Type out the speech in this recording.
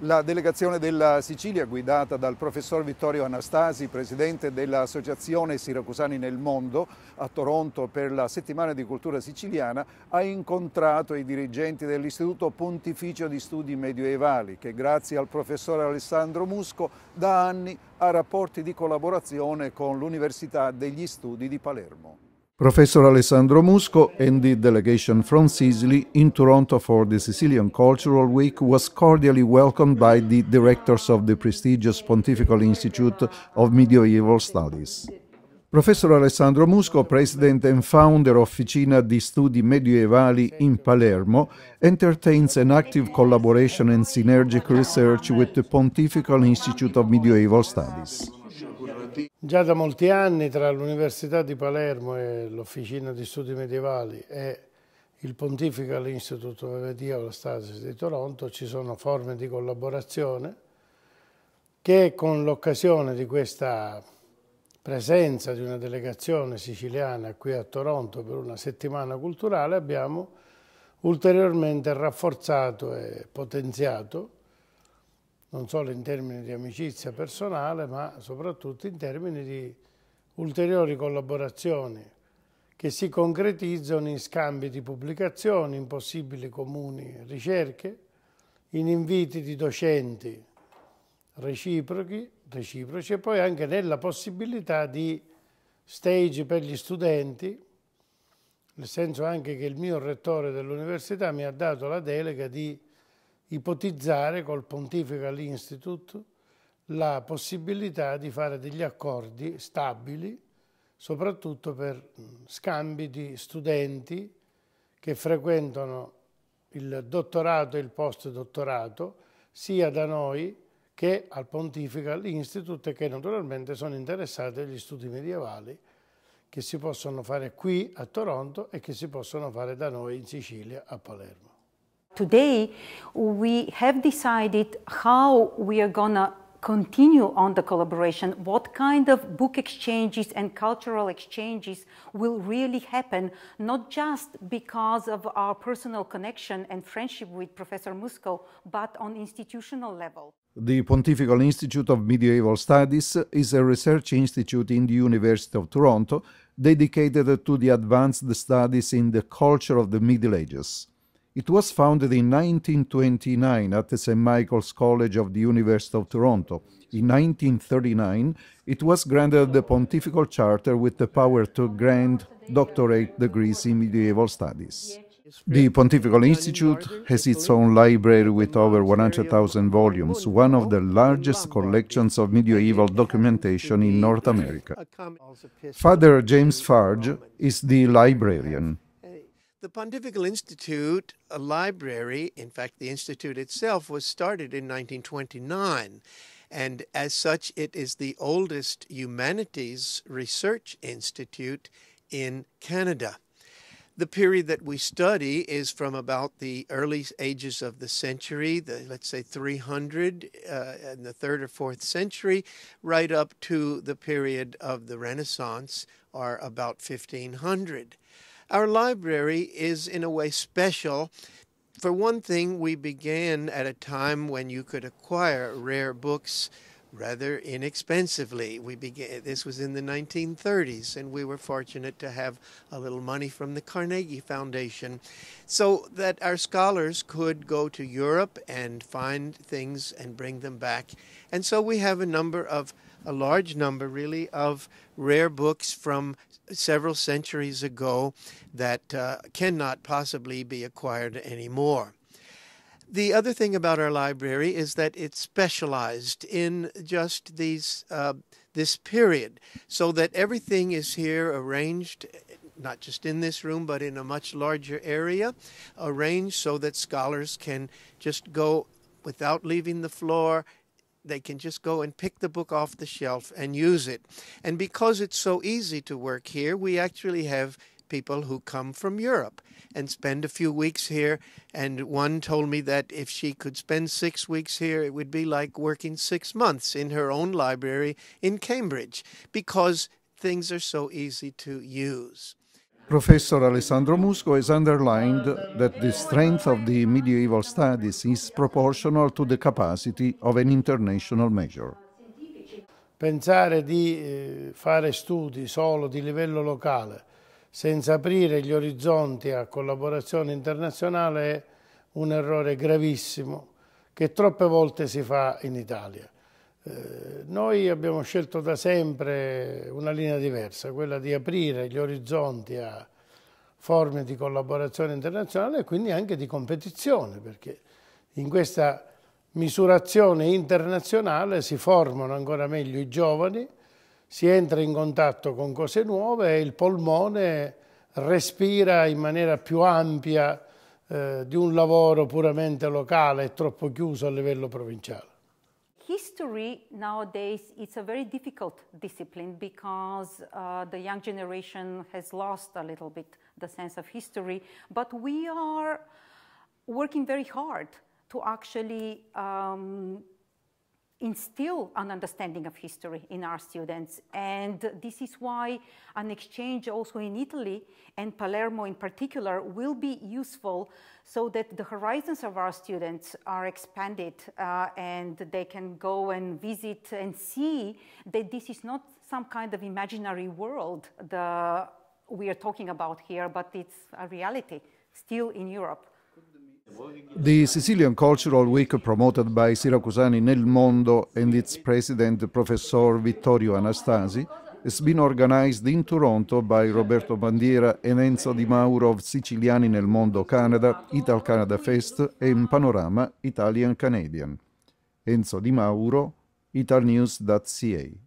La delegazione della Sicilia, guidata dal professor Vittorio Anastasi, presidente dell'Associazione Siracusani nel Mondo, a Toronto per la Settimana di Cultura Siciliana, ha incontrato i dirigenti dell'Istituto Pontificio di Studi Medievali, che grazie al professor Alessandro Musco da anni ha rapporti di collaborazione con l'Università degli Studi di Palermo. Professor Alessandro Musco and the delegation from Sicily in Toronto for the Sicilian Cultural Week was cordially welcomed by the directors of the prestigious Pontifical Institute of Medieval Studies. Professor Alessandro Musco, president and founder of Officina di Studi Medievali in Palermo, entertains an active collaboration and synergic research with the Pontifical Institute of Medieval Studies. Già da molti anni tra l'Università di Palermo e l'Officina di Studi Medievali e il Pontifical Institute of Medieval Studies di Toronto ci sono forme di collaborazione che, con l'occasione di questa presenza di una delegazione siciliana qui a Toronto per una settimana culturale, abbiamo ulteriormente rafforzato e potenziato, non solo in termini di amicizia personale, ma soprattutto in termini di ulteriori collaborazioni che si concretizzano in scambi di pubblicazioni, in possibili comuni ricerche, in inviti di docenti reciproci e poi anche nella possibilità di stage per gli studenti, nel senso anche che il mio rettore dell'università mi ha dato la delega di ipotizzare col Pontifical Institute la possibilità di fare degli accordi stabili, soprattutto per scambi di studenti che frequentano il dottorato e il postdottorato, sia da noi che al Pontifical Institute, e che naturalmente sono interessati agli studi medievali che si possono fare qui a Toronto e che si possono fare da noi in Sicilia, a Palermo. Today, we have decided how we are going to continue on the collaboration, what kind of book exchanges and cultural exchanges will really happen, not just because of our personal connection and friendship with Professor Musco, but on institutional level. The Pontifical Institute of Medieval Studies is a research institute in the University of Toronto dedicated to the advanced studies in the culture of the Middle Ages. It was founded in 1929 at the St. Michael's College of the University of Toronto. In 1939, it was granted the Pontifical Charter with the power to grant doctorate degrees in medieval studies. The Pontifical Institute has its own library with over 100,000 volumes, one of the largest collections of medieval documentation in North America. Father James Farge is the librarian. The Pontifical Institute, a library, in fact, the institute itself was started in 1929, and as such, it is the oldest humanities research institute in Canada. The period that we study is from about the early ages of the century, let's say 300 in the 3rd or 4th century, right up to the period of the Renaissance, or about 1500. Our library is in a way special. For one thing, we began at a time when you could acquire rare books rather inexpensively. This was in the 1930s, and we were fortunate to have a little money from the Carnegie Foundation so that our scholars could go to Europe and find things and bring them back. And so we have a large number really of rare books from several centuries ago that cannot possibly be acquired anymore. The other thing about our library is that it's specialized in just this period, so that everything is here arranged, not just in this room, but in a much larger area, arranged so that scholars can just go without leaving the floor. They can just go and pick the book off the shelf and use it. And because it's so easy to work here, we actually have people who come from Europe and spend a few weeks here. And one told me that if she could spend 6 weeks here, it would be like working 6 months in her own library in Cambridge, because things are so easy to use. Professor Alessandro Musco has underlined that the strength of the medieval studies is proportional to the capacity of an international measure. Pensare di fare studi solo di livello locale senza aprire gli orizzonti a collaborazione internazionale è un errore gravissimo che troppe volte si fa in Italia. Noi abbiamo scelto da sempre una linea diversa, quella di aprire gli orizzonti a forme di collaborazione internazionale e quindi anche di competizione, perché in questa misurazione internazionale si formano ancora meglio i giovani, si entra in contatto con cose nuove e il polmone respira in maniera più ampia di un lavoro puramente locale e troppo chiuso a livello provinciale. History nowadays is a very difficult discipline because the young generation has lost a little bit the sense of history, but we are working very hard to actually instill an understanding of history in our students. And this is why an exchange also in Italy, and Palermo in particular, will be useful so that the horizons of our students are expanded and they can go and visit and see that this is not some kind of imaginary world we are talking about here, but it's a reality still in Europe. The Sicilian Cultural Week, promoted by Siracusani nel Mondo and its president, Professor Vittorio Anastasi, has been organized in Toronto by Roberto Bandiera and Enzo Di Mauro of Siciliani nel Mondo Canada, Ital Canada Fest and Panorama Italian Canadian. Enzo Di Mauro, italnews.ca.